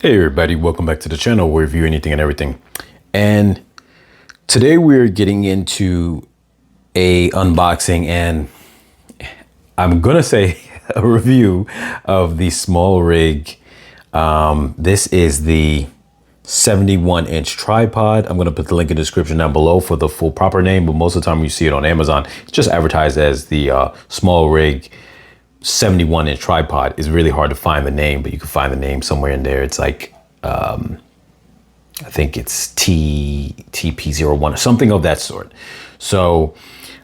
Hey everybody, welcome back to the channel where we review anything and everything. And today we're getting into a unboxing and I'm gonna say a review of the Smallrig. This is the 71-inch tripod. I'm gonna put the link in the description down below for the full proper name, but most of the time you see it on Amazon, it's just advertised as the Smallrig 71-inch tripod. Is really hard to find the name, but you can find the name somewhere in there. It's like I think it's TP77 or something of that sort. So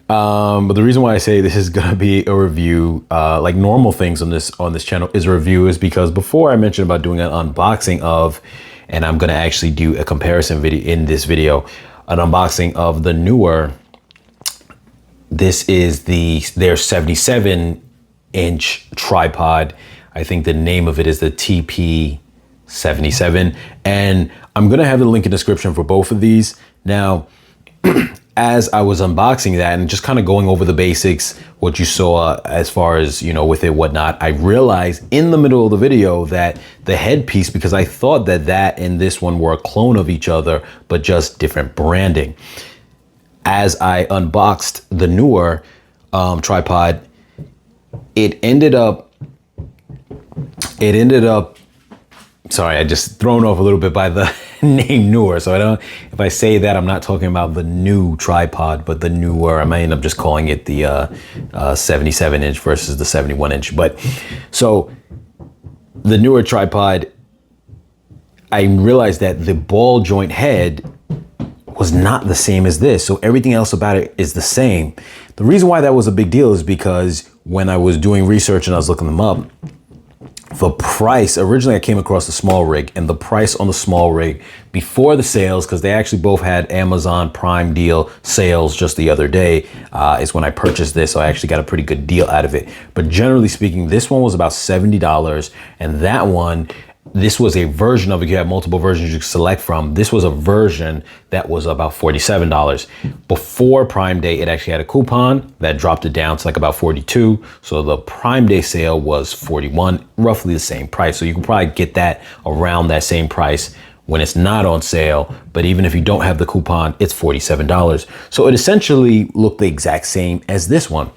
but the reason why I say this is gonna be a review, like normal things on this channel is a review, is because before I mentioned about doing an unboxing of, and I'm gonna actually do a comparison video in this video, an unboxing of the Neewer. This is their 77-inch tripod. I think the name of it is the TP77, and I'm gonna have the link in the description for both of these. Now, as I was unboxing that and just kind of going over the basics, what you saw as far as, you know, with it, whatnot, I realized in the middle of the video that the headpiece, because I thought that and this one were a clone of each other, but just different branding. As I unboxed the Neewer tripod, it ended up, sorry, I just thrown off a little bit by the name Neewer. So if I say that, I'm not talking about the new tripod, but the Neewer. I might end up just calling it the 77-inch versus the 71-inch. But so the Neewer tripod, I realized that the ball joint head was not the same as this. So everything else about it is the same. The reason why that was a big deal is because when I was doing research and I was looking them up, the price, originally I came across the Smallrig, and the price on the Smallrig before the sales, because they actually both had Amazon Prime deal sales just the other day, is when I purchased this. So I actually got a pretty good deal out of it. But generally speaking, this one was about $70, and that one, this was a version of it. You have multiple versions you could select from. This was a version that was about $47. Before Prime Day, it actually had a coupon that dropped it down to like about $42. So the Prime Day sale was $41, roughly the same price. So you can probably get that around that same price when it's not on sale. But even if you don't have the coupon, it's $47. So it essentially looked the exact same as this one.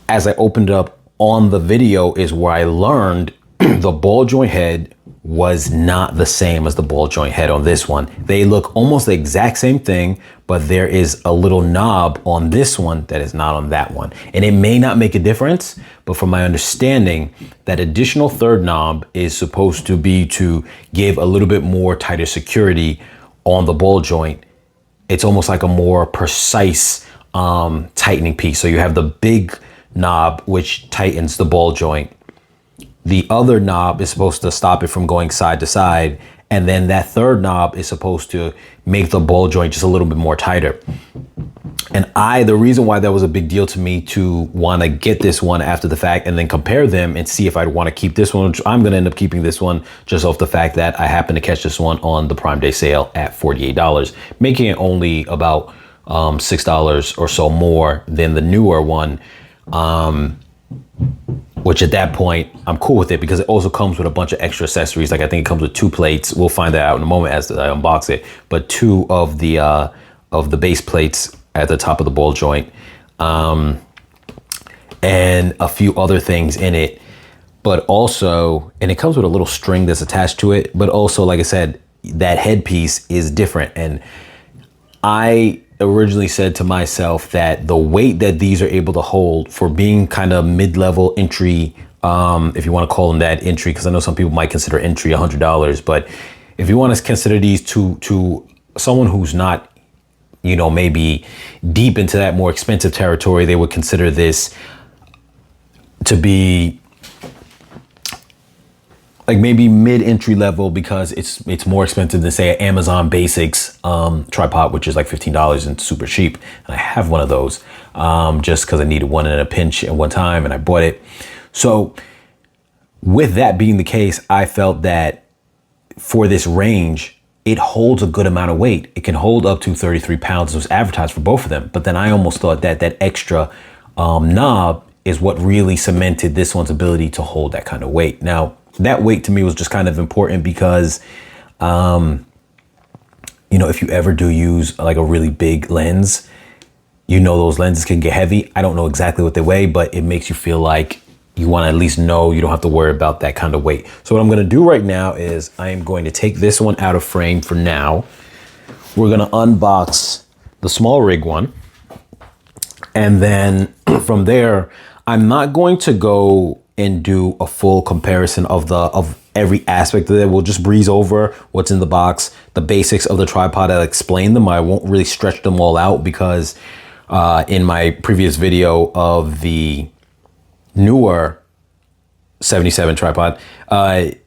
As I opened it up on the video is where I learned the ball joint head was not the same as the ball joint head on this one. They look almost the exact same thing, but there is a little knob on this one that is not on that one. And it may not make a difference, but from my understanding, that additional third knob is supposed to be to give a little bit more tighter security on the ball joint. It's almost like a more precise tightening piece. So you have the big knob, which tightens the ball joint. The other knob is supposed to stop it from going side to side. And then that third knob is supposed to make the ball joint just a little bit more tighter. And the reason why that was a big deal to me to want to get this one after the fact and then compare them and see if I'd want to keep this one, which I'm going to end up keeping this one just off the fact that I happened to catch this one on the Prime Day sale at $48, making it only about $6 or so more than the Neewer one. Which at that point, I'm cool with it because it also comes with a bunch of extra accessories. Like I think it comes with 2 plates. We'll find that out in a moment as I unbox it. But 2 of the base plates at the top of the ball joint, and a few other things in it. But also, and it comes with a little string that's attached to it. But also, like I said, that headpiece is different. And I originally said to myself that the weight that these are able to hold for being kind of mid-level entry, if you want to call them that, entry, because I know some people might consider entry $100, but if you want to consider these to someone who's not, you know, maybe deep into that more expensive territory, they would consider this to be like maybe mid-entry level, because it's more expensive than say an Amazon Basics tripod, which is like $15 and super cheap. And I have one of those just because I needed one in a pinch at one time and I bought it. So with that being the case, I felt that for this range, it holds a good amount of weight. It can hold up to 33 pounds. It was advertised for both of them. But then I almost thought that that extra knob is what really cemented this one's ability to hold that kind of weight. Now, that weight to me was just kind of important because, you know, if you ever do use like a really big lens, you know, those lenses can get heavy. I don't know exactly what they weigh, but it makes you feel like you want to at least know you don't have to worry about that kind of weight. So what I'm going to do right now is I am going to take this one out of frame for now. We're going to unbox the Smallrig one. And then from there, I'm not going to go and do a full comparison of every aspect of it. We'll just breeze over what's in the box, the basics of the tripod. I'll explain them. I won't really stretch them all out because in my previous video of the Neewer 77 tripod, I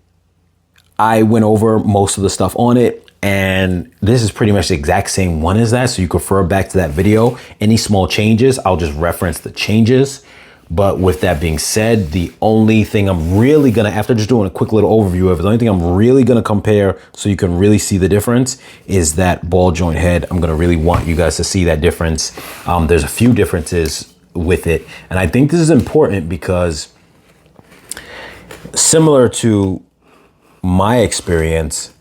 went over most of the stuff on it, and this is pretty much the exact same one as that, so you can refer back to that video. Any small changes, I'll just reference the changes. But with that being said, the only thing I'm really gonna, after just doing a quick little overview of it, the only thing I'm really gonna compare so you can really see the difference is that ball joint head. I'm gonna really want you guys to see that difference. There's a few differences with it, and I think this is important because similar to my experience,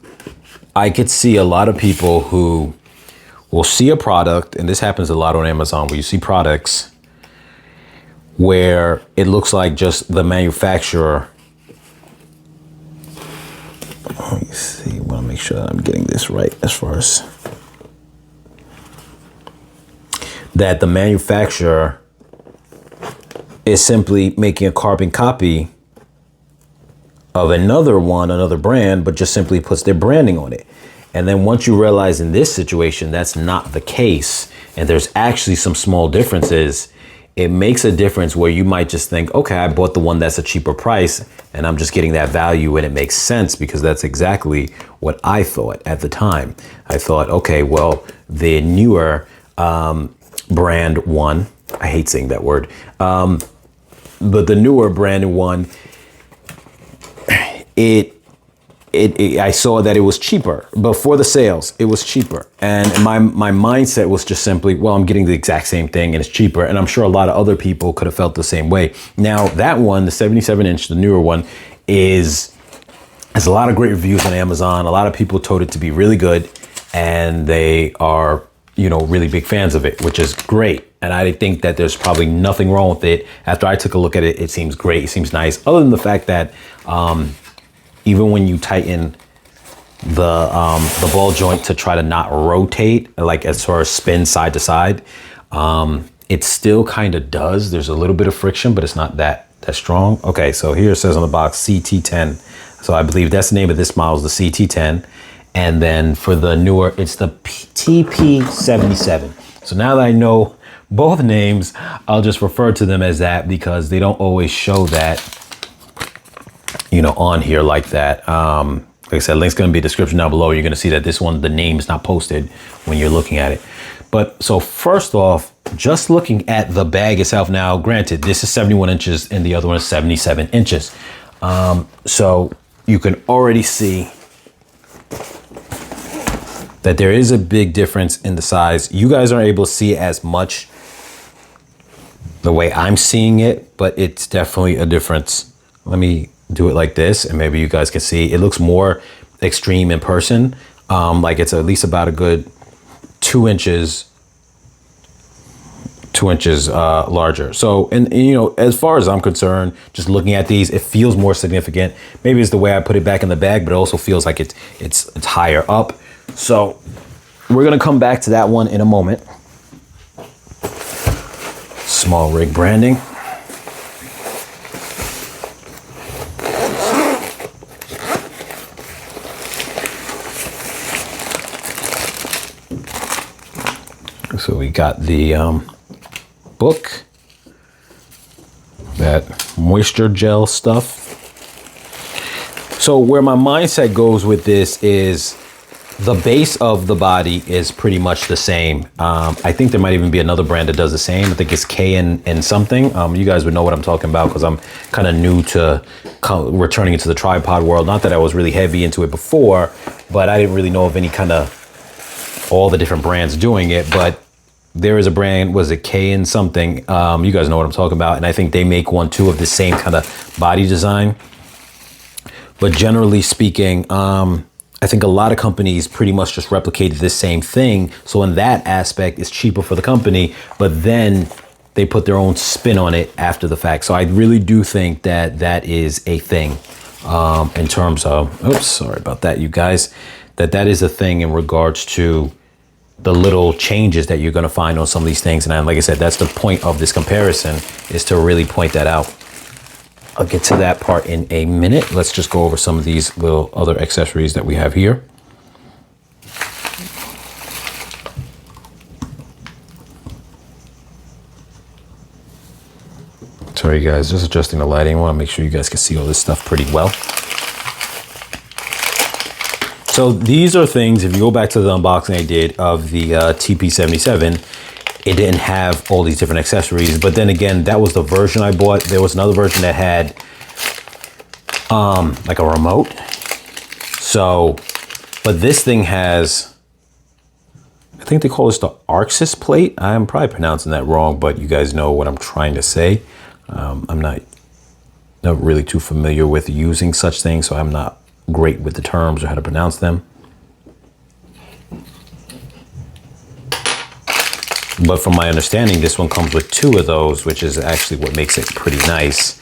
I could see a lot of people who will see a product, and this happens a lot on Amazon, where you see products where it looks like just the manufacturer. Let me see, I want to make sure that I'm getting this right as far as that the manufacturer is simply making a carbon copy of another brand, but just simply puts their branding on it. And then once you realize in this situation, that's not the case, and there's actually some small differences, it makes a difference where you might just think, okay, I bought the one that's a cheaper price and I'm just getting that value, and it makes sense because that's exactly what I thought at the time. I thought, okay, well, the Neewer brand one, I hate saying that word, but the Neewer brand one, I saw that it was cheaper before the sales. It was cheaper, and my mindset was just simply, well, I'm getting the exact same thing and it's cheaper. And I'm sure a lot of other people could have felt the same way. Now that one, the 77-inch, the Neewer one, has a lot of great reviews on Amazon. A lot of people told it to be really good, and they are, you know, really big fans of it, which is great. And I think that there's probably nothing wrong with it. After I took a look at it, it seems great. It seems nice. Other than the fact that even when you tighten the ball joint to try to not rotate, like as far as spin side to side, it still kind of does. There's a little bit of friction, but it's not that strong. Okay, so here it says on the box CT10. So I believe that's the name of this model, is the CT10. And then for the Neewer, it's the TP77. So now that I know both names, I'll just refer to them as that because they don't always show that, you know, on here like that. Like I said, link's gonna be in the description down below. You're gonna see that this one, the name is not posted when you're looking at it. But so first off, just looking at the bag itself now, granted, this is 71 inches and the other one is 77 inches. So you can already see that there is a big difference in the size. You guys aren't able to see it as much the way I'm seeing it, but it's definitely a difference. Let me do it like this, and maybe you guys can see it looks more extreme in person. Like it's at least about a good 2 inches larger. So, and you know, as far as I'm concerned, just looking at these, it feels more significant. Maybe it's the way I put it back in the bag, but it also feels like it's higher up. So we're gonna come back to that one in a moment. Smallrig branding. So we got the book, that moisture gel stuff. So where my mindset goes with this is the base of the body is pretty much the same. I think there might even be another brand that does the same. I think it's K and something. You guys would know what I'm talking about because I'm kind of new to returning into the tripod world. Not that I was really heavy into it before, but I didn't really know of any kind of all the different brands doing it. But there is a brand, was it K and something? You guys know what I'm talking about. And I think they make one too of the same kind of body design. But generally speaking, I think a lot of companies pretty much just replicated the same thing. So in that aspect, it's cheaper for the company, but then they put their own spin on it after the fact. So I really do think that that is a thing in terms of, oops, sorry about that, you guys, that is a thing in regards to the little changes that you're going to find on some of these things. And like I said, that's the point of this comparison, is to really point that out. I'll get to that part in a minute. Let's just go over some of these little other accessories that we have here. Sorry guys, just adjusting the lighting. I want to make sure you guys can see all this stuff pretty well. So these are things, if you go back to the unboxing I did of the TP77, it didn't have all these different accessories, but then again, that was the version I bought. There was another version that had like a remote. So, but this thing has, I think they call this the Arca plate. I'm probably pronouncing that wrong, but you guys know what I'm trying to say. I'm not really too familiar with using such things, so I'm not great with the terms or how to pronounce them. But from my understanding, this one comes with 2 of those, which is actually what makes it pretty nice.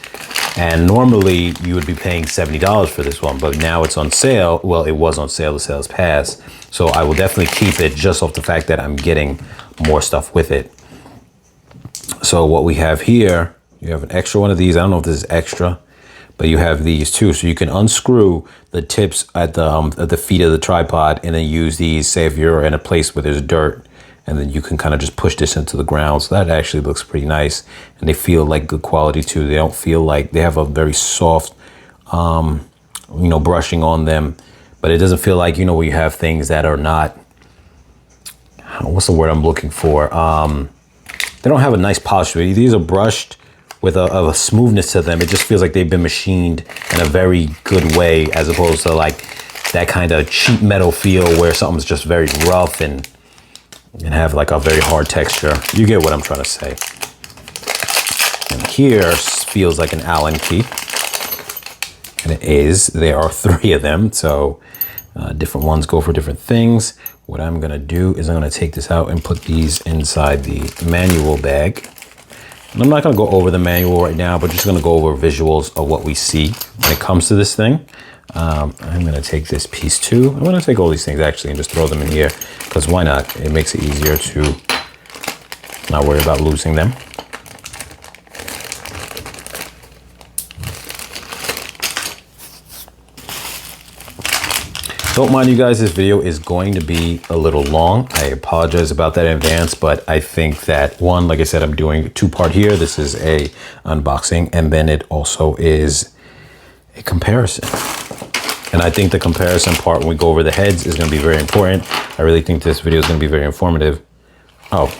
And normally you would be paying $70 for this one, but now it's on sale. Well, it was on sale, the sales passed. So I will definitely keep it just off the fact that I'm getting more stuff with it. So what we have here, you have an extra one of these. I don't know if this is extra, but you have these too. So you can unscrew the tips at the feet of the tripod and then use these, say if you're in a place where there's dirt, and then you can kind of just push this into the ground. So that actually looks pretty nice. And they feel like good quality too. They don't feel like, they have a very soft, you know, brushing on them, but it doesn't feel like, you know, where you have things that are not, what's the word I'm looking for? They don't have a nice polish to it. These are brushed with a smoothness to them. It just feels like they've been machined in a very good way, as opposed to like that kind of cheap metal feel where something's just very rough and have like a very hard texture. You get what I'm trying to say. And here feels like an Allen key. And it is. There are 3 of them. So different ones go for different things. What I'm going to do is I'm going to take this out and put these inside the manual bag. And I'm not going to go over the manual right now, but just going to go over visuals of what we see when it comes to this thing. I'm going to take this piece too. I'm going to take all these things actually and just throw them in here, because why not? It makes it easier to not worry about losing them. Don't mind you guys, this video is going to be a little long. I apologize about that in advance, but I think that one, like I said, I'm doing a 2-part here. This is a unboxing, and then it also is a comparison. And I think the comparison part, when we go over the heads, is going to be very important. I really think this video is going to be very informative. Oh,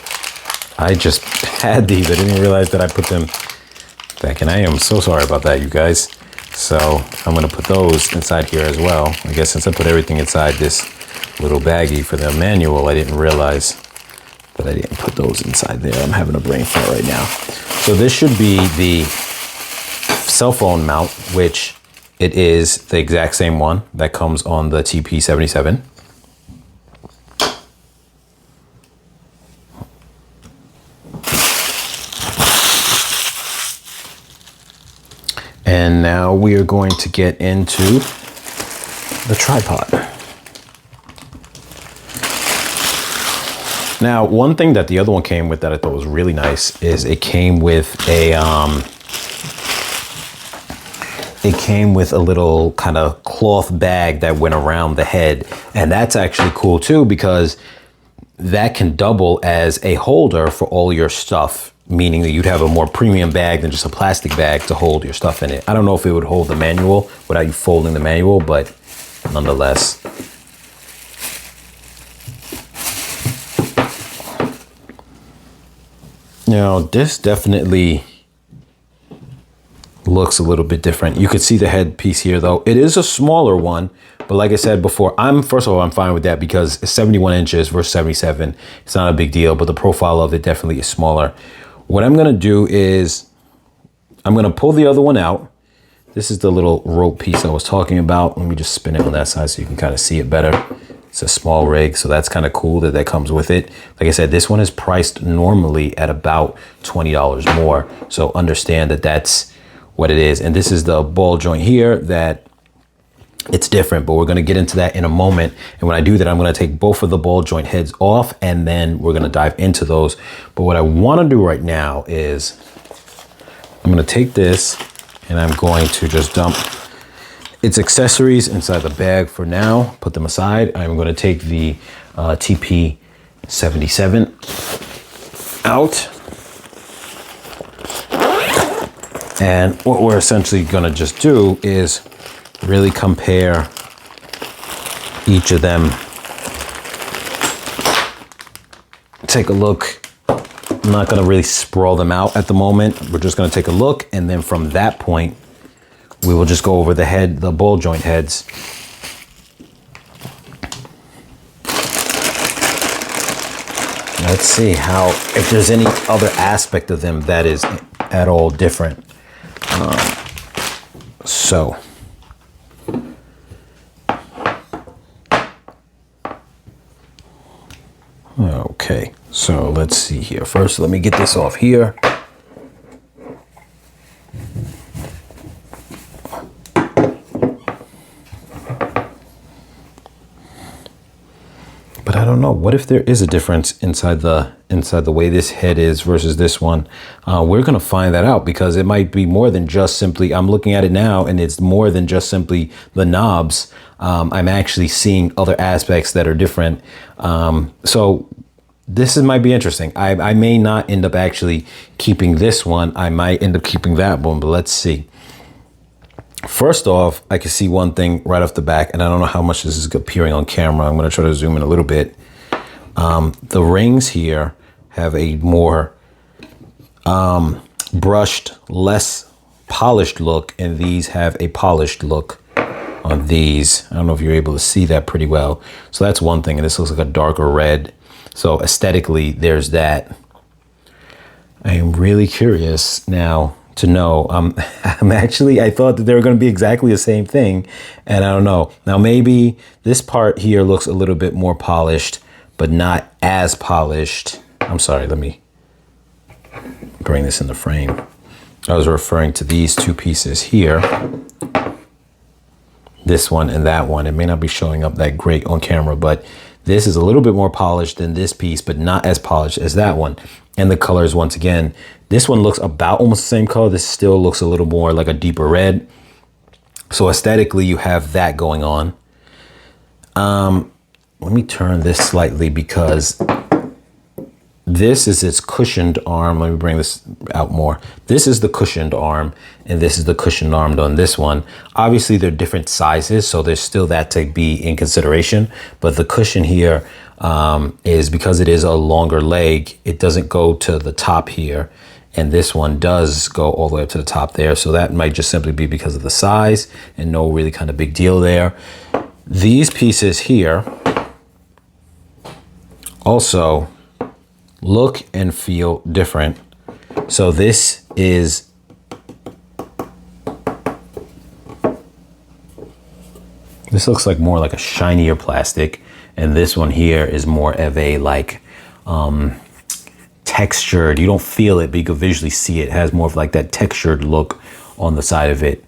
I just had these. I didn't realize that I put them back in. I am so sorry about that, you guys. So I'm going to put those inside here as well. I guess since I put everything inside this little baggie for the manual, I didn't realize that I didn't put those inside there. I'm having a brain fart right now. So this should be the cell phone mount, which it is the exact same one that comes on the TP77. And now we are going to get into the tripod. Now, one thing that the other one came with that I thought was really nice is it came with a little kind of cloth bag that went around the head. And that's actually cool too, because that can double as a holder for all your stuff, meaning that you'd have a more premium bag than just a plastic bag to hold your stuff in it. I don't know if it would hold the manual without you folding the manual, but nonetheless. Now, this definitely looks a little bit different. You could see the head piece here though. It is a smaller one, but like I said before, first of all, I'm fine with that because it's 71 inches versus 77. It's not a big deal, but the profile of it definitely is smaller. What I'm gonna do is I'm gonna pull the other one out. this is the little rope piece I was talking about. Let me just spin it on that side so you can kind of see it better. It's a Smallrig, so that's kind of cool that that comes with it. Like I said, this one is priced normally at about $20 more. So understand that that's what it is. And this is the ball joint here that it's different, but we're going to get into that in a moment. And when I do that, I'm going to take both of the ball joint heads off, and then we're going to dive into those. But what I want to do right now is I'm going to take this and I'm going to just dump its accessories inside the bag for now, put them aside. I'm going to take the TP77 out. And what we're essentially going to just do is really compare each of them. Take a look. I'm not going to really sprawl them out at the moment. We're just going to take a look, and then from that point, we will just go over the ball joint heads. Let's see if there's any other aspect of them that is at all different. Okay, so let's see here. First, let me get this off here. But I don't know. What if there is a difference inside the way this head is versus this one? We're gonna find that out, because it might be more than just simply, I'm looking at it now and it's more than just simply the knobs. I'm actually seeing other aspects that are different. So this might be interesting. I may not end up actually keeping this one. I might end up keeping that one, but let's see. First off, I can see one thing right off the back, and I don't know how much this is appearing on camera. I'm going to try to zoom in a little bit. The rings here have a more brushed, less polished look, and these have a polished look on these. I don't know if you're able to see that pretty well. So that's one thing, and this looks like a darker red. So aesthetically, there's that. I am really curious now to know. I thought that they were going to be exactly the same thing, and I don't know. Now maybe this part here looks a little bit more polished, but not as polished. I'm sorry, let me bring this in the frame. I was referring to these two pieces here. This one and that one. It may not be showing up that great on camera, but this is a little bit more polished than this piece, but not as polished as that one. And the colors, once again, this one looks about almost the same color. This still looks a little more like a deeper red. So aesthetically, you have that going on. Let me turn this slightly, because this is its cushioned arm. Let me bring this out more. This is the cushioned arm, and this is the cushioned arm on this one. Obviously, they're different sizes, so there's still that to be in consideration. But the cushion here is, because it is a longer leg, it doesn't go to the top here. And this one does go all the way up to the top there. So that might just simply be because of the size, and no really kind of big deal there. These pieces here also look and feel different. So this looks like more like a shinier plastic, and this one here is more of a like textured. You don't feel it, but you can visually see it. It has more of like that textured look on the side of it.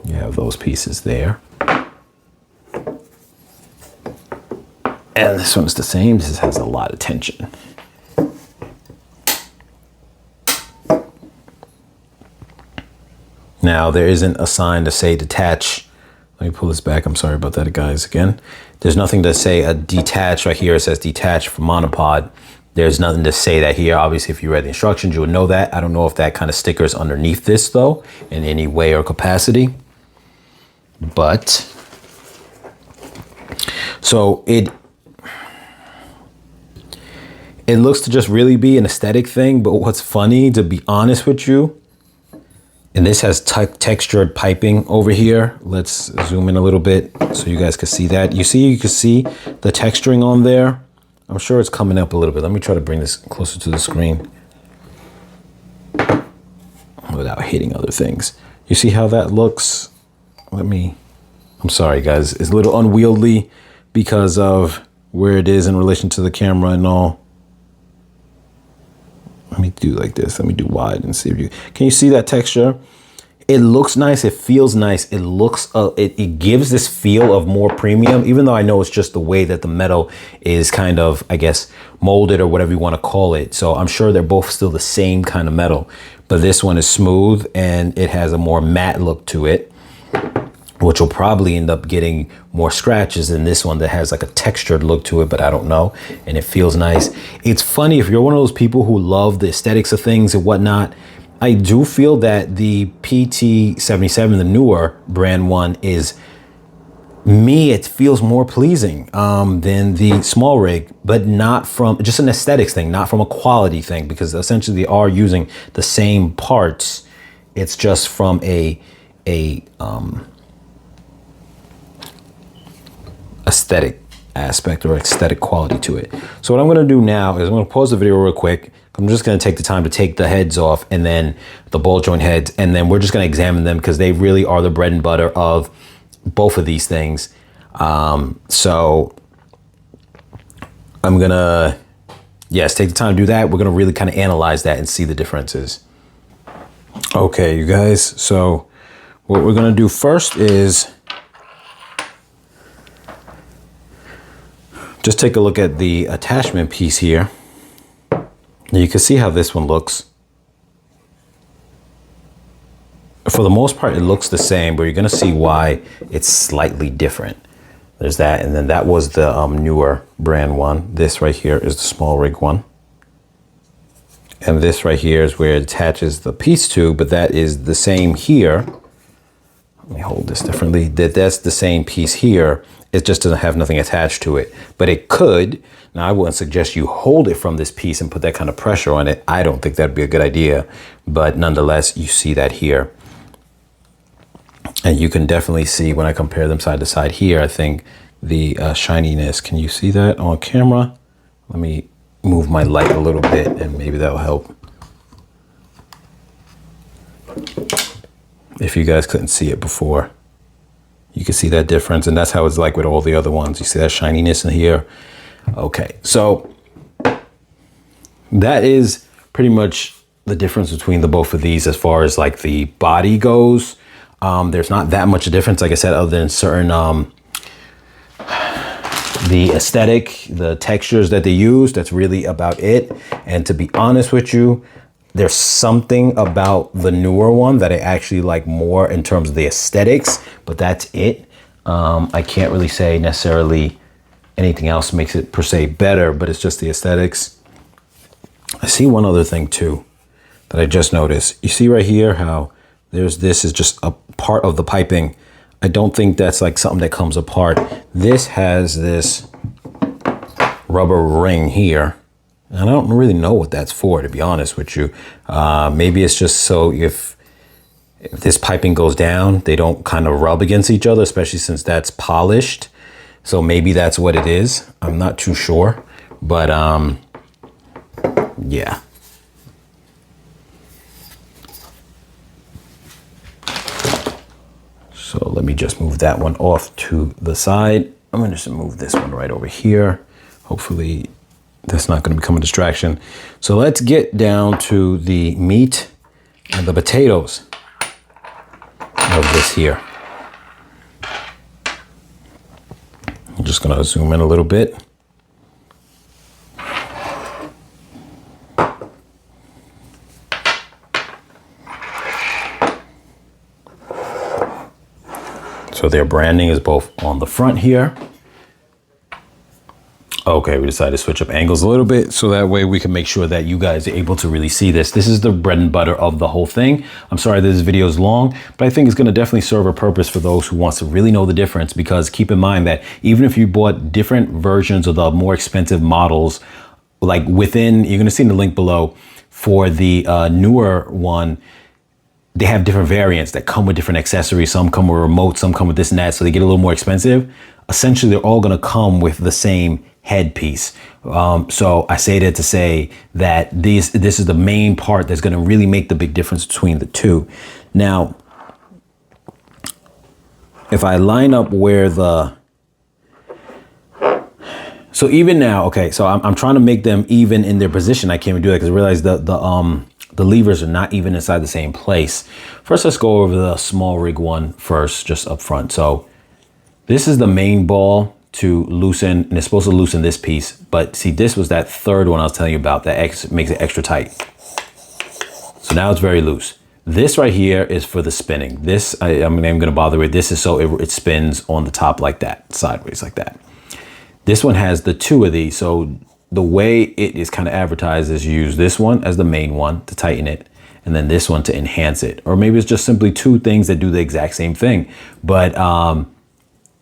You have those pieces there. And this one's the same. This has a lot of tension. Now, there isn't a sign to say detach. Let me pull this back. I'm sorry about that, guys, again. There's nothing to say a detach right here. It says detach from Monopod. There's nothing to say that here. Obviously, if you read the instructions, you would know that. I don't know if that kind of sticker is underneath this, though, in any way or capacity. But, so it looks to just really be an aesthetic thing. But what's funny, to be honest with you, and this has textured piping over here. Let's zoom in a little bit so you guys can see that. You can see the texturing on there. I'm sure it's coming up a little bit. Let me try to bring this closer to the screen without hitting other things. You see how that looks? I'm sorry guys, it's a little unwieldy because of where it is in relation to the camera and all. Let me do like this. Let me do wide and see if you can you see that texture? It looks nice. It feels nice. It looks, it gives this feel of more premium, even though I know it's just the way that the metal is kind of, I guess, molded or whatever you want to call it. So I'm sure they're both still the same kind of metal, but this one is smooth and it has a more matte look to it, which will probably end up getting more scratches than this one that has like a textured look to it, but I don't know. And it feels nice. It's funny, if you're one of those people who love the aesthetics of things and whatnot, I do feel that the PT77, the newer brand one, is, it feels more pleasing than the Smallrig, but not from just an aesthetics thing, not from a quality thing, because essentially they are using the same parts. It's just from a aesthetic aspect or aesthetic quality to it. So what I'm gonna do now is I'm gonna pause the video real quick. I'm just gonna take the time to take the heads off and then the ball joint heads, and then we're just gonna examine them because they really are the bread and butter of both of these things. So I'm gonna, yes, take the time to do that. We're gonna really kind of analyze that and see the differences. Okay, you guys, so what we're gonna do first is just take a look at the attachment piece here. You can see how this one looks. For the most part, it looks the same, but you're gonna see why it's slightly different. There's that, and then that was the newer brand one. This right here is the Smallrig one. And this right here is where it attaches the piece to, but that is the same here. Let me hold this differently. That's the same piece here. It just doesn't have nothing attached to it, but it could. Now, I wouldn't suggest you hold it from this piece and put that kind of pressure on it. I don't think that'd be a good idea, but nonetheless, you see that here. And you can definitely see when I compare them side to side here, I think the shininess, can you see that on camera? Let me move my light a little bit and maybe that'll help. If you guys couldn't see it before, you can see that difference, and that's how it's like with all the other ones. You see that shininess in here? Okay, so that is pretty much the difference between the both of these as far as like the body goes. There's not that much difference, like I said, other than certain the aesthetic, the textures that they use. That's really about it. And to be honest with you, there's something about the newer one that I actually like more in terms of the aesthetics, but that's it. I can't really say necessarily anything else makes it per se better, but it's just the aesthetics. I see one other thing too that I just noticed. You see right here how this is just a part of the piping. I don't think that's like something that comes apart. This has this rubber ring here. I don't really know what that's for, to be honest with you. Maybe it's just so if this piping goes down, they don't kind of rub against each other, especially since that's polished. So maybe that's what it is. I'm not too sure, but yeah. So let me just move that one off to the side. I'm gonna just move this one right over here. Hopefully that's not going to become a distraction. So let's get down to the meat and the potatoes of this here. I'm just going to zoom in a little bit. So their branding is both on the front here. Okay, we decided to switch up angles a little bit so that way we can make sure that you guys are able to really see this. This is the bread and butter of the whole thing. I'm sorry this video is long, but I think it's going to definitely serve a purpose for those who wants to really know the difference, because keep in mind that even if you bought different versions of the more expensive models, like within, you're going to see in the link below for the newer one, they have different variants that come with different accessories. Some come with remote, some come with this and that, so they get a little more expensive. Essentially, they're all going to come with the same headpiece. So I say that to say that this is the main part that's going to really make the big difference between the two. Now, if I line up where so even now, okay, so I'm trying to make them even in their position. I can't even do that because I realize the levers are not even inside the same place. First, let's go over the Smallrig one first, just up front. So this is the main ball to loosen, and it's supposed to loosen this piece. But see, this was that third one I was telling you about that makes it extra tight. So now it's very loose. This right here is for the spinning. This, I'm going to bother with. This is so it spins on the top like that, sideways like that. This one has the two of these. So the way it is kind of advertised is use this one as the main one to tighten it, and then this one to enhance it. Or maybe it's just simply two things that do the exact same thing. But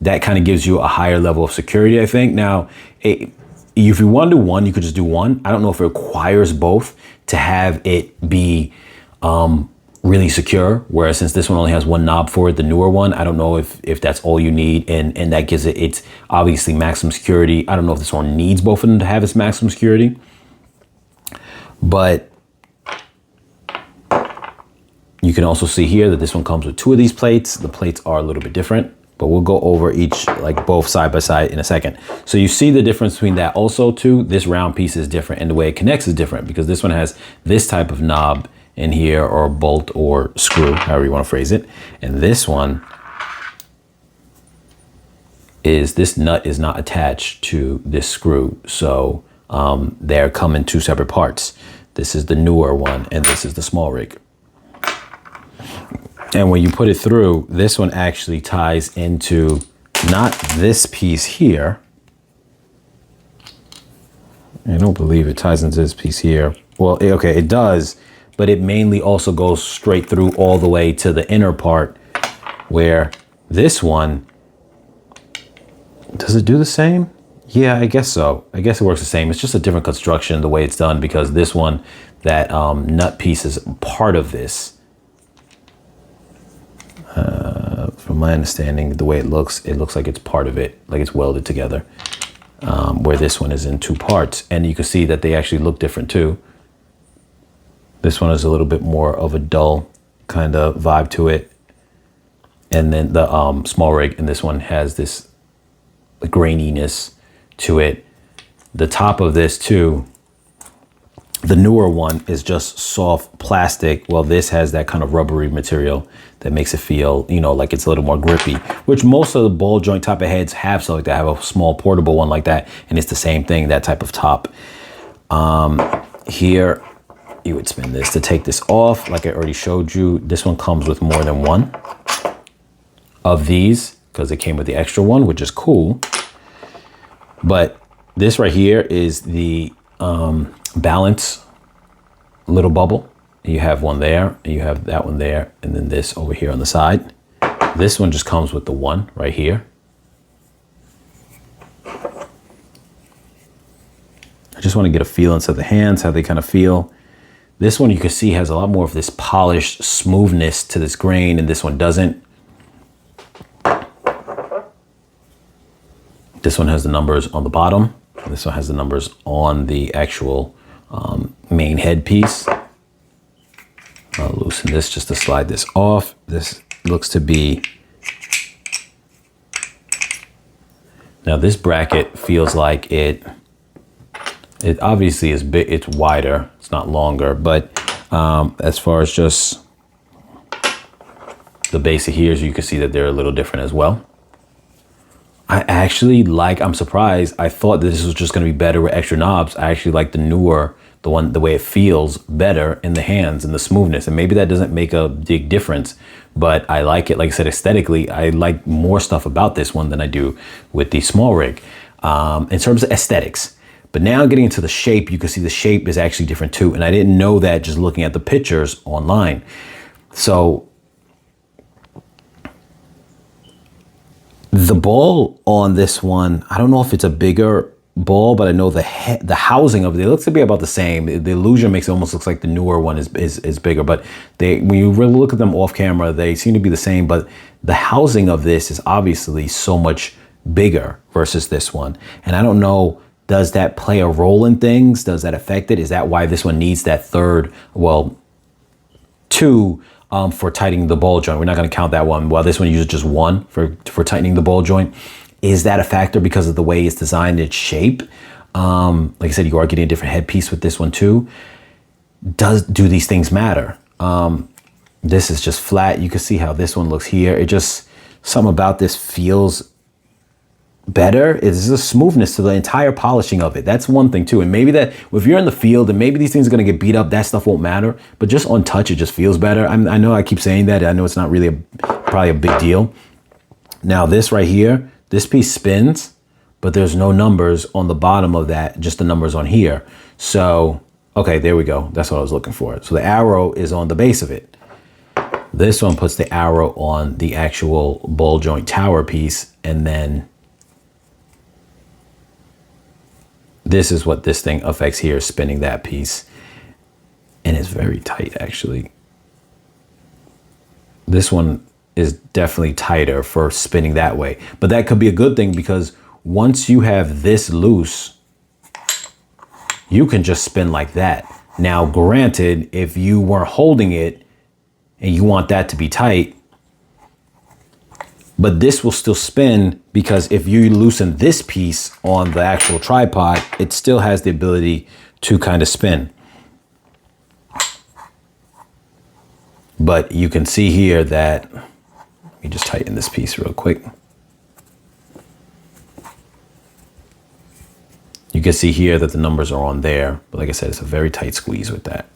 that kind of gives you a higher level of security, I think. Now, if you want to do one, you could just do one. I don't know if it requires both to have it be really secure, whereas since this one only has one knob for it, the newer one, I don't know if that's all you need, and that gives it's obviously maximum security. I don't know if this one needs both of them to have its maximum security, but you can also see here that this one comes with two of these plates. The plates are a little bit different, but we'll go over each, like both side by side in a second. So you see the difference between that also too. This round piece is different, and the way it connects is different because this one has this type of knob in here, or bolt or screw, however you want to phrase it. And this one is, this nut is not attached to this screw. So they're come in two separate parts. This is the newer one, and this is the Smallrig. And when you put it through, this one actually ties into not this piece here. I don't believe it ties into this piece here. Well, okay, it does, but it mainly also goes straight through all the way to the inner part, where this one, does it do the same? Yeah, I guess so. I guess it works the same. It's just a different construction the way it's done, because this one, that nut piece is part of this. From my understanding, the way it looks like it's part of it, like it's welded together, where this one is in two parts. And you can see that they actually look different too. This one is a little bit more of a dull kind of vibe to it. And then the Smallrig, and this one has this graininess to it. The top of this too, the newer one is just soft plastic. Well, this has that kind of rubbery material that makes it feel, you know, like it's a little more grippy, which most of the ball joint type of heads have something like that. I have a small portable one like that, and it's the same thing, that type of top. Here, you would spin this to take this off. Like I already showed you, this one comes with more than one of these because it came with the extra one, which is cool. But this right here is the balance little bubble. You have one there, and you have that one there, and then this over here on the side. This one just comes with the one right here. I just want to get a feel into the hands, how they kind of feel. This one you can see has a lot more of this polished smoothness to this grain, and this one doesn't. This one has the numbers on the bottom. This one has the numbers on the actual main headpiece. I'll loosen this just to slide this off. This looks to be, now this bracket feels like it obviously is big, it's wider, it's not longer, but as far as just the base of here, you can see that they're a little different as well. I actually like, I'm surprised. I thought this was just going to be better with extra knobs. I actually like the newer, the way it feels better in the hands and the smoothness. And maybe that doesn't make a big difference, but I like it. Like I said, aesthetically, I like more stuff about this one than I do with the Smallrig in terms of aesthetics. But now getting into the shape, you can see the shape is actually different too. And I didn't know that just looking at the pictures online. So the ball on this one, I don't know if it's a bigger ball, but I know the housing of it looks to be about the same. The illusion makes it almost looks like the newer one is bigger, but when you really look at them off camera, they seem to be the same, but the housing of this is obviously so much bigger versus this one. And I don't know Does that play a role in things? Does that affect it? Is that why this one needs that third, well, two for tightening the ball joint? We're not going to count that one. Well, this one uses just one for tightening the ball joint. Is that a factor because of the way it's designed, its shape? Like I said, you are getting a different headpiece with this one too. Do these things matter? This is just flat. You can see how this one looks here. It just, something about this feels better. It's a smoothness to the entire polishing of it. That's one thing too. And maybe that if you're in the field and maybe these things are going to get beat up, that stuff won't matter. But just on touch, it just feels better. I know I keep saying that. I know it's not really probably a big deal. Now this right here, this piece spins, but there's no numbers on the bottom of that, just the numbers on here. So, okay, there we go. That's what I was looking for. So the arrow is on the base of it. This one puts the arrow on the actual ball joint tower piece, and then this is what this thing affects here, spinning that piece. And it's very tight, actually. This one is definitely tighter for spinning that way. But that could be a good thing because once you have this loose, you can just spin like that. Now, granted, if you weren't holding it and you want that to be tight, but this will still spin because if you loosen this piece on the actual tripod, it still has the ability to kind of spin. But you can see here that, let me just tighten this piece real quick. You can see here that the numbers are on there, but like I said, it's a very tight squeeze with that.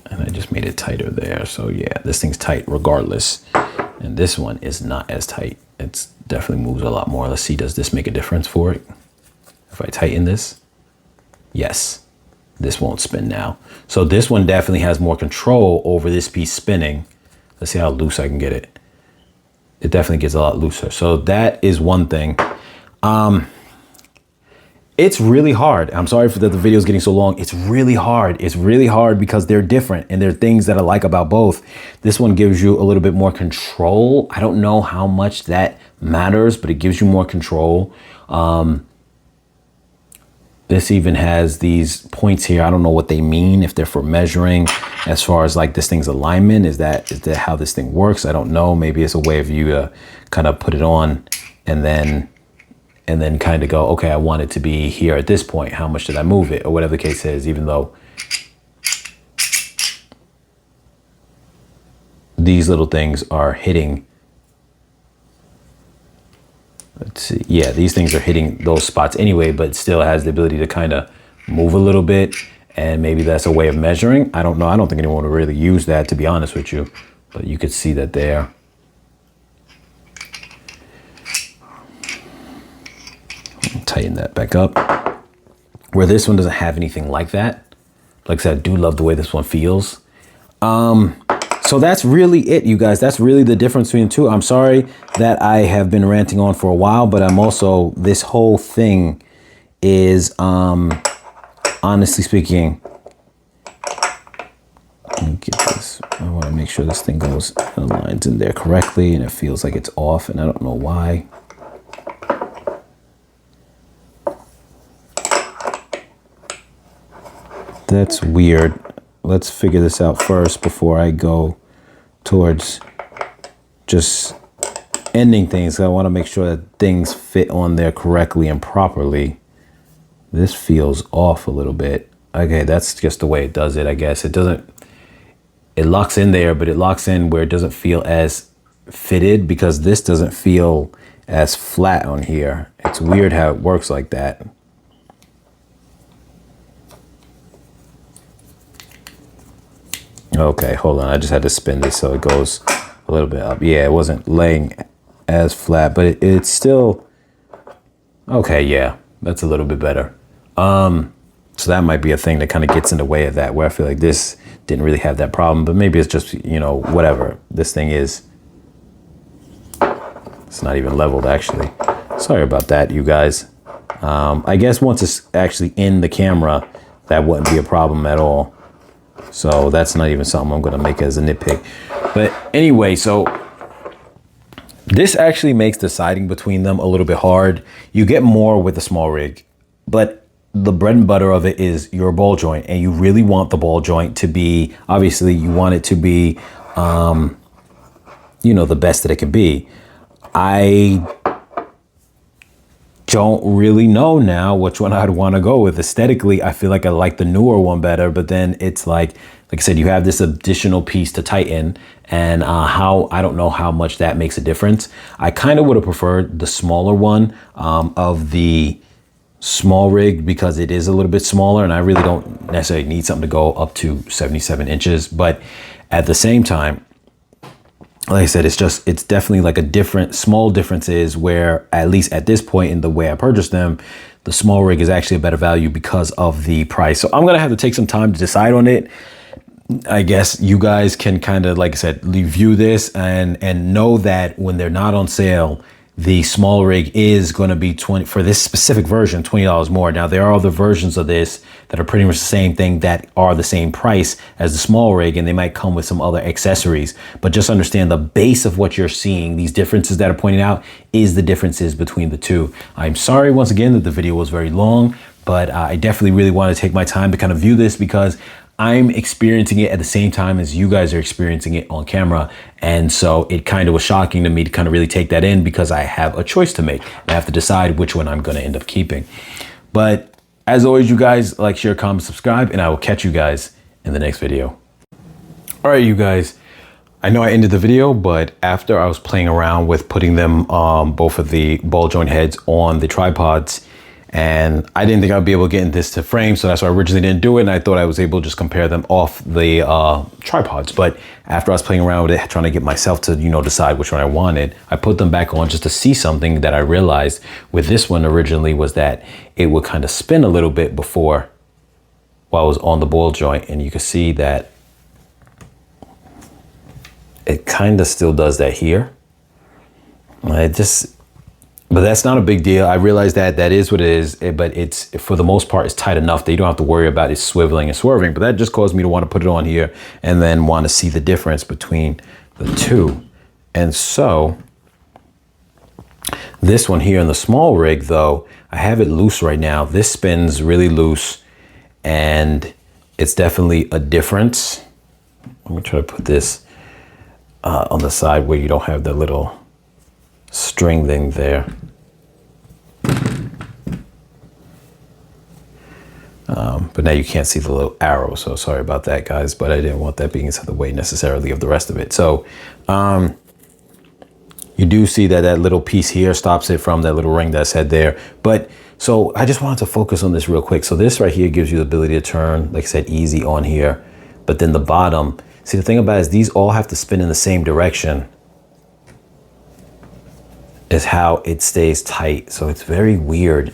And I just made it tighter there. So yeah, this thing's tight regardless. And this one is not as tight. It definitely moves a lot more. Let's see, does this make a difference for it? If I tighten this, yes, this won't spin now. So this one definitely has more control over this piece spinning. Let's see how loose I can get it. It definitely gets a lot looser. So that is one thing. It's really hard. I'm sorry for that the video is getting so long. It's really hard. It's really hard because they're different and there are things that I like about both. This one gives you a little bit more control. I don't know how much that matters, but it gives you more control. This even has these points here. I don't know what they mean, if they're for measuring as far as like this thing's alignment. Is that how this thing works? I don't know. Maybe it's a way of you to kind of put it on and then kind of go, okay, I want it to be here at this point. How much did I move it? Or whatever the case is, even though these little things are hitting. Let's see. Yeah, these things are hitting those spots anyway, but it still has the ability to kind of move a little bit. And maybe that's a way of measuring. I don't know. I don't think anyone would really use that, to be honest with you. But you could see that there. Tighten that back up. Where this one doesn't have anything like that. Like I said, I do love the way this one feels. So that's really it, you guys. That's really the difference between the two. I'm sorry that I have been ranting on for a while, but I'm also, this whole thing is, honestly speaking, let me get this. I want to make sure this thing goes, aligns in there correctly, and it feels like it's off, and I don't know why. That's weird. Let's figure this out first before I go towards just ending things. I want to make sure that things fit on there correctly and properly. This feels off a little bit. Okay, that's just the way it does it, I guess. It locks in there, but it locks in where it doesn't feel as fitted because this doesn't feel as flat on here. It's weird how it works like that. Okay, hold on. I just had to spin this so it goes a little bit up. Yeah, it wasn't laying as flat, but it's still okay. Yeah, that's a little bit better. So that might be a thing that kind of gets in the way of that, where I feel like this didn't really have that problem, but maybe it's just, you know, whatever this thing is. It's not even leveled, actually. Sorry about that, you guys. I guess once it's actually in the camera, that wouldn't be a problem at all. So that's not even something I'm going to make as a nitpick. But anyway, so This actually makes deciding between them a little bit hard. You get more with the Smallrig, but the bread and butter of it is your ball joint, and you really want the ball joint to be, obviously you want it to be, you know, the best that it can be. I don't really know now which one I'd want to go with. Aesthetically, I feel like I like the newer one better, but then it's like I said, you have this additional piece to tighten, and I don't know how much that makes a difference. I kind of would have preferred the smaller one of the Smallrig because it is a little bit smaller, and I really don't necessarily need something to go up to 77 inches. But at the same time, like I said, it's definitely like a different, small differences where, at least at this point in the way I purchased them, the Smallrig is actually a better value because of the price. So I'm going to have to take some time to decide on it. I guess you guys can kind of, like I said, review this and know that when they're not on sale, the Smallrig is going to be for this specific version, $20 more. Now, there are other versions of this that are pretty much the same thing that are the same price as the Smallrig, and they might come with some other accessories. But just understand the base of what you're seeing, these differences that are pointed out, is the differences between the two. I'm sorry once again that the video was very long, but I definitely really want to take my time to kind of view this because I'm experiencing it at the same time as you guys are experiencing it on camera. And so it kind of was shocking to me to kind of really take that in because I have a choice to make. I have to decide which one I'm going to end up keeping. But as always, you guys, like, share, comment, subscribe, and I will catch you guys in the next video. All right, you guys, I know I ended the video, but after I was playing around with putting them, both of the ball joint heads on the tripods, and I didn't think I'd be able to get this to frame, so that's why I originally didn't do it, and I thought I was able to just compare them off the tripods. But after I was playing around with it, trying to get myself to, you know, decide which one I wanted, I put them back on just to see something that I realized with this one originally was that it would kind of spin a little bit before while I was on the ball joint, and you can see that it kind of still does that here. But that's not a big deal. I realize that that is what it is, but it's, for the most part, it's tight enough that you don't have to worry about it swiveling and swerving. But that just caused me to want to put it on here and then want to see the difference between the two. And so this one here in the Smallrig, though, I have it loose right now. This spins really loose, and it's definitely a difference. Let me try to put this on the side where you don't have the little string thing there. But now you can't see the little arrow, so sorry about that, guys, but I didn't want that being in the way necessarily of the rest of it. So you do see that that little piece here stops it from that little ring that's head there. But so I just wanted to focus on this real quick. So this right here gives you the ability to turn, like I said, easy on here. But then the bottom, see, the thing about it is these all have to spin in the same direction is how it stays tight. So it's very weird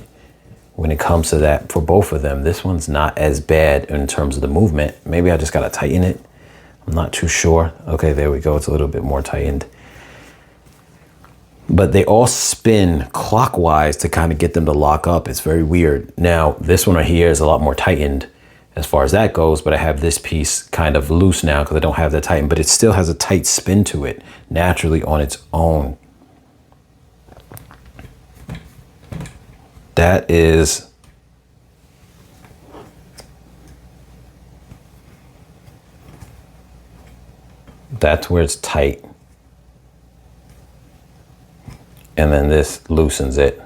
when it comes to that for both of them. This one's not as bad in terms of the movement. Maybe I just gotta tighten it. I'm not too sure. Okay, there we go. It's a little bit more tightened. But they all spin clockwise to kind of get them to lock up. It's very weird. Now, this one right here is a lot more tightened as far as that goes, but I have this piece kind of loose now because I don't have that tightened, but it still has a tight spin to it naturally on its own. That's where it's tight. And then this loosens it.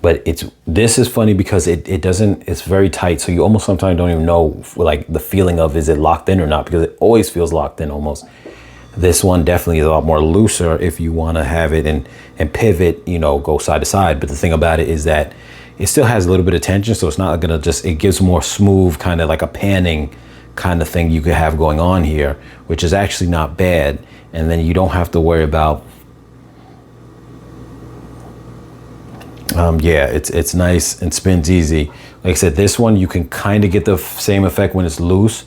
But this is funny because it's very tight. So you almost sometimes don't even know, like, the feeling of, is it locked in or not? Because it always feels locked in almost. This one definitely is a lot more looser if you want to have it and pivot, you know, go side to side. But the thing about it is that it still has a little bit of tension. So it's not going to just, it gives more smooth, kind of like a panning kind of thing you could have going on here, which is actually not bad. And then you don't have to worry about, yeah, it's nice and spins easy. Like I said, this one, you can kind of get the same effect when it's loose,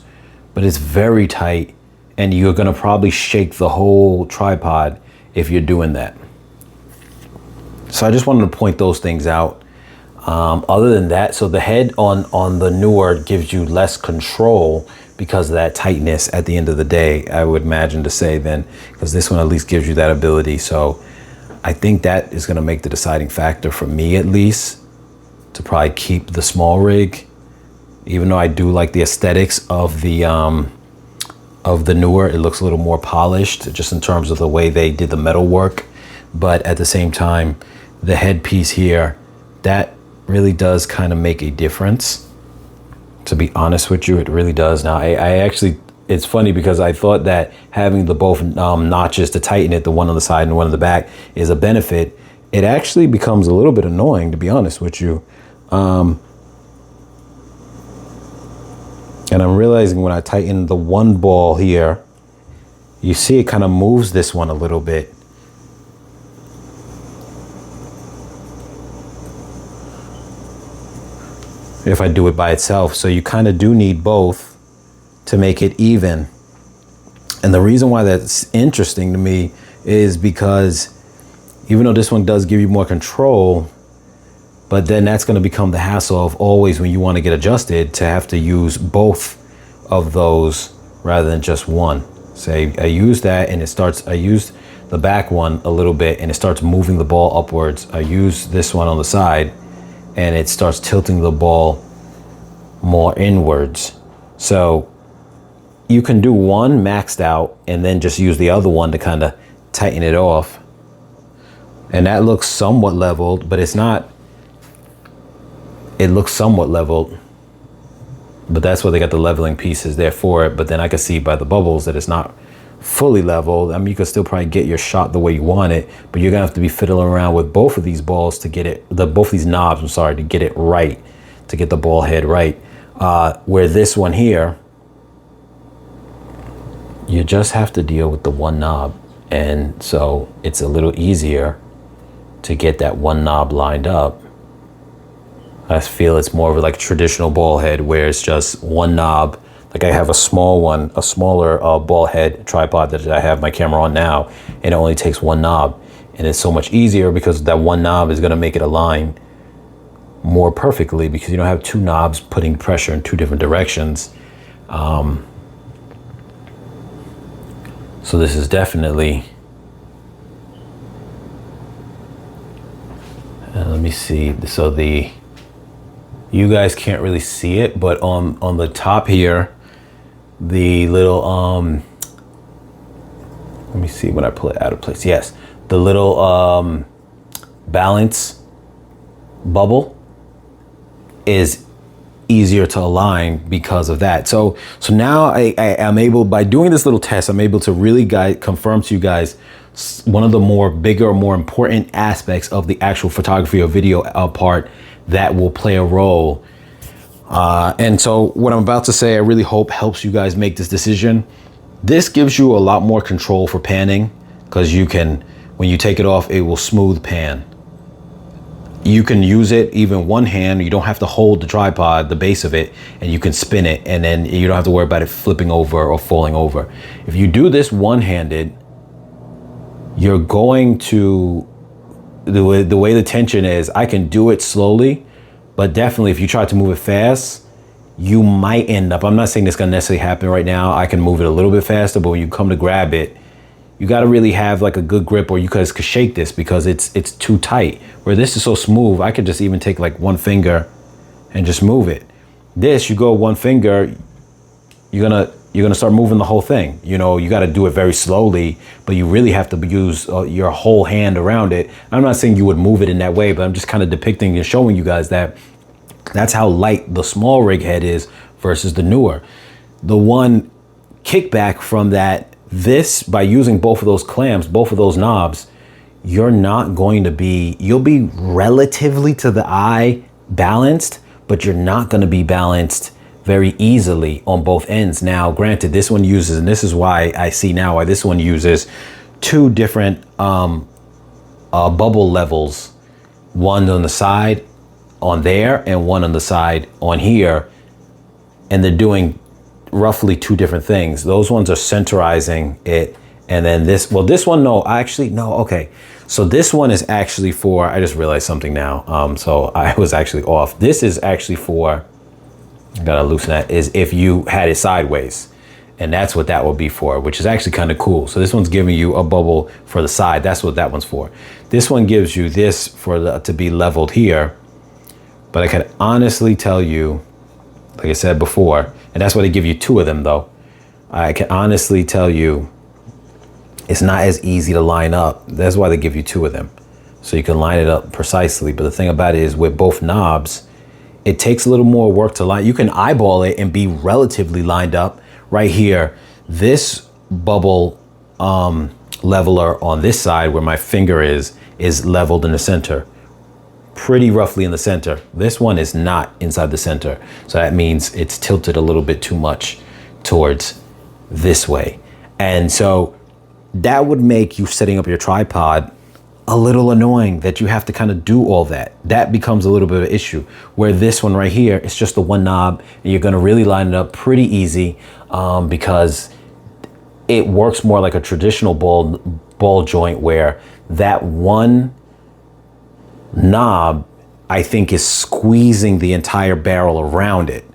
but it's very tight. And you're gonna probably shake the whole tripod if you're doing that. So I just wanted to point those things out. Other than that, so the head on the Neewer gives you less control because of that tightness at the end of the day, I would imagine to say then, because this one at least gives you that ability. So I think that is going to make the deciding factor for me, at least, to probably keep the Smallrig, even though I do like the aesthetics of the Neewer. It looks a little more polished just in terms of the way they did the metal work. But at the same time, the headpiece here, that really does kind of make a difference. To be honest with you, it really does. Now, I actually, it's funny because I thought that having the both notches to tighten it, the one on the side and one on the back, is a benefit. It actually becomes a little bit annoying, to be honest with you. And I'm realizing when I tighten the one ball here, you see it kind of moves this one a little bit. If I do it by itself. So you kind of do need both to make it even. And the reason why that's interesting to me is because even though this one does give you more control, but then that's going to become the hassle of always when you want to get adjusted to have to use both of those rather than just one. Say I use that and it starts, I used the back one a little bit and it starts moving the ball upwards. I use this one on the side and it starts tilting the ball more inwards. So you can do one maxed out and then just use the other one to kind of tighten it off. And that looks somewhat leveled, but it's not, it looks somewhat leveled, but that's why they got the leveling pieces there for it. But then I can see by the bubbles that it's not fully leveled. I mean, you can still probably get your shot the way you want it, but you're gonna have to be fiddling around with both of these balls to get it, both these knobs, I'm sorry, to get it right, to get the ball head right. Where this one here, you just have to deal with the one knob. And so it's a little easier to get that one knob lined up. I feel it's more of like a traditional ball head where it's just one knob. Like I have a small one, a smaller ball head tripod that I have my camera on now, and it only takes one knob. And it's so much easier because that one knob is gonna make it align more perfectly because you don't have two knobs putting pressure in two different directions. So this is definitely, let me see, so you guys can't really see it, but on the top here, the little, let me see when I pull it out of place. Yes, the little balance bubble is easier to align because of that. So now I am able, by doing this little test, I'm able to really confirm to you guys one of the bigger, more important aspects of the actual photography or video part that will play a role. And so what I'm about to say, I really hope helps you guys make this decision. This gives you a lot more control for panning because you can, when you take it off, it will smooth pan. You can use it even one hand. You don't have to hold the tripod, the base of it, and you can spin it, and then you don't have to worry about it flipping over or falling over. If you do this one-handed, you're going to, the way the tension is, I can do it slowly, but definitely if you try to move it fast, you might end up, I'm not saying this is gonna necessarily happen right now, I can move it a little bit faster, but when you come to grab it, you gotta really have like a good grip, or you guys could shake this because it's too tight. Where this is so smooth, I could just even take like one finger and just move it. This, you go one finger, you're gonna start moving the whole thing. You know, you gotta do it very slowly, but you really have to use your whole hand around it. I'm not saying you would move it in that way, but I'm just kind of depicting and showing you guys that that's how light the Smallrig head is versus the Neewer. The one kickback from that, this, by using both of those clamps, both of those knobs, you're not going to be, you'll be relatively to the eye balanced, but you're not going to be balanced very easily on both ends. Now, granted, this one uses, and this is why I see now why this one uses two different bubble levels, one on the side on there and one on the side on here, and they're doing roughly two different things. Those ones are centerizing it, And then this, well, this one, no, actually, no, okay. So this one is actually for, I just realized something now. So I was actually off. This is actually for, I gotta loosen that, is if you had it sideways. And that's what that would be for, which is actually kind of cool. So this one's giving you a bubble for the side. That's what that one's for. This one gives you this for to be leveled here. But I can honestly tell you, like I said before, and that's why they give you two of them though. I can honestly tell you, it's not as easy to line up. That's why they give you two of them. So you can line it up precisely. But the thing about it is with both knobs, it takes a little more work to line. You can eyeball it and be relatively lined up. Right here, this bubble leveler on this side where my finger is leveled in the center. Pretty roughly in the center. This one is not inside the center. So that means it's tilted a little bit too much towards this way. And so that would make you setting up your tripod a little annoying, that you have to kind of do all that. That becomes a little bit of an issue. Where this one right here, it's just the one knob and you're gonna really line it up pretty easy because it works more like a traditional ball joint where that one knob, I think, is squeezing the entire barrel around it.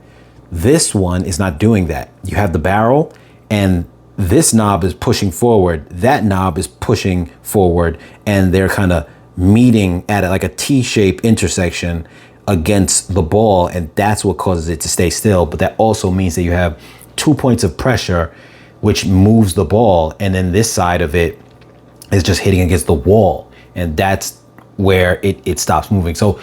This one is not doing that. You have the barrel and this knob is pushing forward, that knob is pushing forward, and they're kind of meeting at like a T-shaped intersection against the ball, and that's what causes it to stay still. But that also means that you have 2 points of pressure, which moves the ball, and then this side of it is just hitting against the wall, and that's where it stops moving. So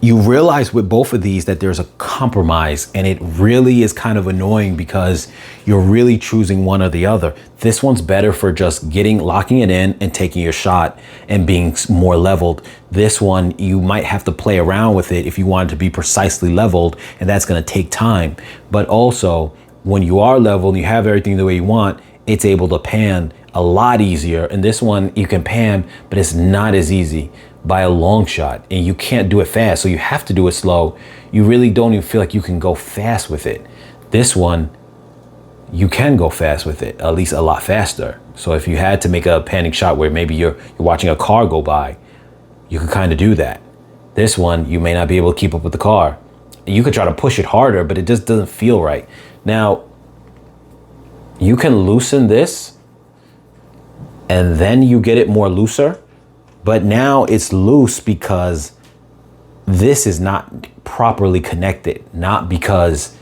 you realize with both of these that there's a compromise, and it really is kind of annoying because you're really choosing one or the other. This one's better for just locking it in and taking your shot and being more leveled. This one, you might have to play around with it if you want it to be precisely leveled, and that's gonna take time. But also, when you are leveled and you have everything the way you want, it's able to pan a lot easier. And this one, you can pan, but it's not as easy by a long shot, and you can't do it fast, so you have to do it slow. You really don't even feel like you can go fast with it. This one, you can go fast with it, at least a lot faster. So if you had to make a panning shot where maybe you're watching a car go by, you could kind of do that. This one, you may not be able to keep up with the car. You could try to push it harder, but it just doesn't feel right. Now, you can loosen this, and then you get it more looser. But now it's loose because this is not properly connected, not because,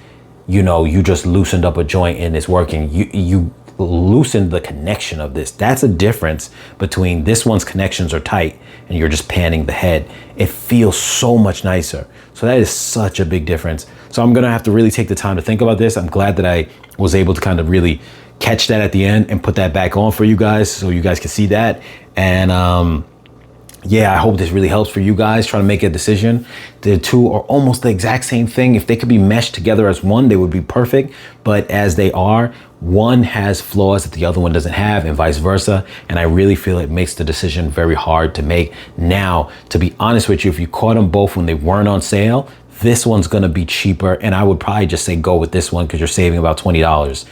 you know, you just loosened up a joint and it's working. You loosened the connection of this. That's a difference between this one's connections are tight and you're just panning the head. It feels so much nicer. So that is such a big difference. So I'm gonna have to really take the time to think about this. I'm glad that I was able to kind of really catch that at the end and put that back on for you guys so you guys can see that. And yeah, I hope this really helps for you guys trying to make a decision. The two are almost the exact same thing. If they could be meshed together as one, they would be perfect. But as they are, one has flaws that the other one doesn't have, and vice versa. And I really feel it makes the decision very hard to make. Now, to be honest with you, if you caught them both when they weren't on sale, this one's gonna be cheaper. And I would probably just say go with this one because you're saving about $20.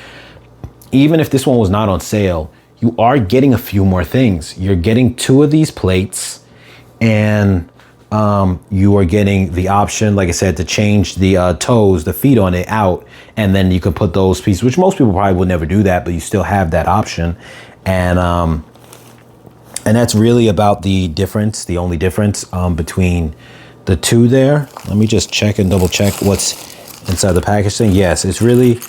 Even if this one was not on sale, you are getting a few more things. You're getting two of these plates, and you are getting the option, like I said, to change the toes, the feet on it out, and then you can put those pieces, which most people probably would never do that, but you still have that option. And that's really about the difference, the only difference between the two there. Let me just check and double check what's inside the package thing. Yes, it's really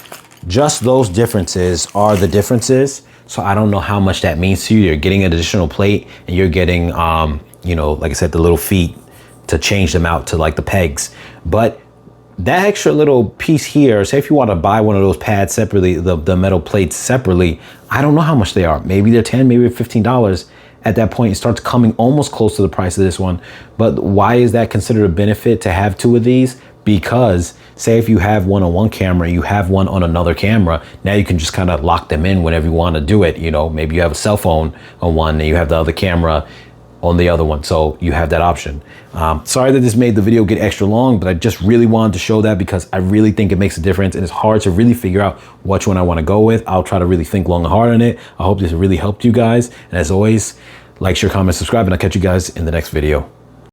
just those differences are the differences. So I don't know how much that means to you. You're getting an additional plate, and you're getting, you know, like I said, the little feet to change them out to like the pegs. But that extra little piece here, say if you want to buy one of those pads separately, the metal plates separately, I don't know how much they are. Maybe they're $10, maybe $15. At that point, it starts coming almost close to the price of this one. But why is that considered a benefit to have two of these? Because say if you have one on one camera, you have one on another camera, now you can just kind of lock them in whenever you want to do it. You know, maybe you have a cell phone on one and you have the other camera on the other one. So you have that option. Sorry that this made the video get extra long, but I just really wanted to show that because I really think it makes a difference, and it's hard to really figure out which one I want to go with. I'll try to really think long and hard on it. I hope this really helped you guys. And as always, like, share, comment, subscribe, and I'll catch you guys in the next video.